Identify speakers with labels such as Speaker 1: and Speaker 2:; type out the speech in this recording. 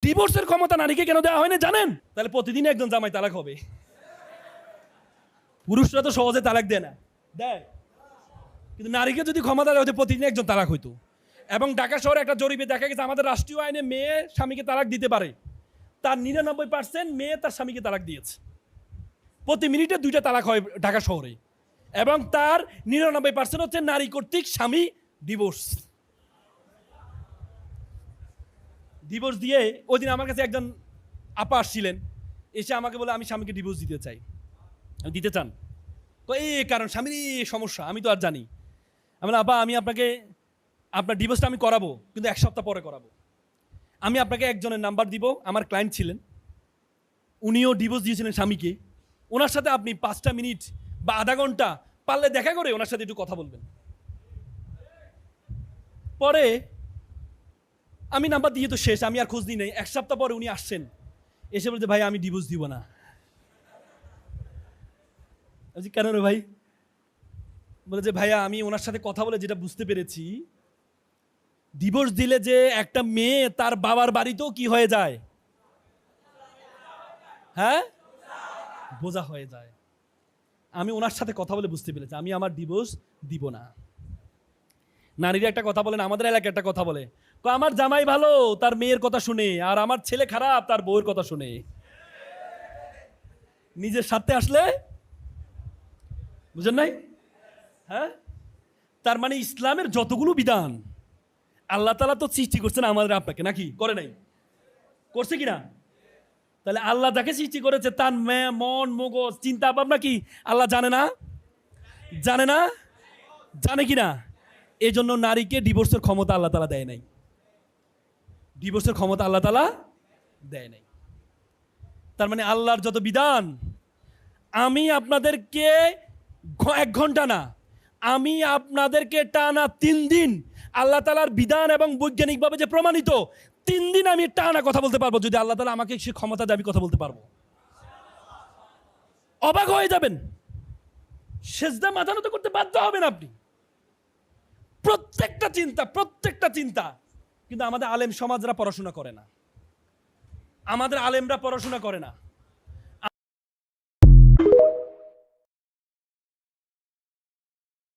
Speaker 1: ডিভোর্সের ক্ষমতা নারীকে কেন দেওয়া হয় না জানেন? তাহলে প্রতিদিন একজন জামাই তালাক হবে। পুরুষরা তো সহজে তালাক দেয় না, দেয়, কিন্তু নারীকে যদি ক্ষমতা দেওয়া হতো প্রতিদিন একজন তালাক হইতো। এবং ঢাকা শহরে একটা জরিপে দেখা গেছে আমাদের রাষ্ট্রীয় আইনে মেয়ে স্বামীকে তালাক দিতে পারে, তার 99% মেয়ে তার স্বামীকে তালাক দিয়েছে। প্রতি মিনিটে 2টা তালাক হয় ঢাকা শহরে, এবং তার 99% হচ্ছে নারী কর্তৃক স্বামী ডিভোর্স। ডিভোর্স দিয়ে ওই দিন আমার কাছে একজন আপা আসছিলেন, এসে আমাকে বলে আমি স্বামীকে ডিভোর্স দিতে চাই। আমি দিতে চান? তো এই কারণ স্বামীর এই সমস্যা, আমি তো আর জানি। আমি বললাম, আপা আমি আপনাকে আপনার ডিভোর্সটা আমি করাবো, কিন্তু 1 সপ্তাহ পরে করাবো। আমি আপনাকে একজনের নাম্বার দিব, আমার ক্লায়েন্ট ছিলেন, উনিও ডিভোর্স দিয়েছিলেন স্বামীকে। ওনার সাথে আপনি 5টা মিনিট বা আধা ঘন্টা পারলে দেখা করে ওনার সাথে একটু কথা বলবেন। পরে আমি নাম্বার দিয়ে তো শেষ, আমি আর খোঁজ দিই নাই। 1 সপ্তাহ পরে উনি আসছেন, এসে বলছে ভাই আমি ডিভোর্স দিব না। বলছি কেন রে ভাই? বলে যে ভাইয়া আমি ওনার সাথে কথা বলে যেটা বুঝতে পেরেছি, ডিভোর্স দিলে যে একটা মেয়ে তার বাবার বাড়িতেও কি হয়ে যায়, হ্যাঁ, বোঝা হয়ে যায়। আমি ওনার সাথে কথা বলে বুঝতে পেরেছি আমি আমার ডিভোর্স দিব না। নারীরা একটা কথা বলেন, আমাদের এলাকায় একটা কথা বলে, আমার জামাই ভালো তার মেয়ের কথা শুনে, আর আমার ছেলে খারাপ তার বউয়ের কথা শুনে। নিজের সাথে আসলে বুঝেন নাই? হ্যাঁ, তার মানে ইসলামের যতগুলো বিধান আল্লাহ তাআলা তো সৃষ্টি করছেন আমাদের আপনাকে, নাকি করে নাই? করছে কিনা? তাহলে আল্লাহ যাকে সৃষ্টি করেছে তার মন মগজ চিন্তা ভাবনা কি আল্লাহ জানে না? জানে না? জানে কিনা? এই জন্য নারীকে ডিভোর্সের ক্ষমতা আল্লাহ তাআলা দেয় নাই। ডিভোর্সের ক্ষমতা আল্লাহ তাআলা দেয় নাই। তার মানে আল্লাহর যত বিধান, আমি আপনাদেরকে 1 ঘন্টা না, আমি আপনাদেরকে টানা 3 দিন আল্লাহ তাআলার বিধান এবং বৈজ্ঞানিকভাবে যে প্রমাণিত 3 দিন আমি টানা কথা বলতে পারবো, যদি আল্লাহ তাআলা আমাকে সে ক্ষমতা দেয় আমি কথা বলতে পারবো। অবাক হয়ে যাবেন, সেজদা মাথা নত করতে বাধ্য হবেন আপনি। প্রত্যেকটা চিন্তা। কিন্তু আমাদের আলেম সমাজরা পড়াশোনা করে না, আমাদের আলেমরা পড়াশোনা করে না।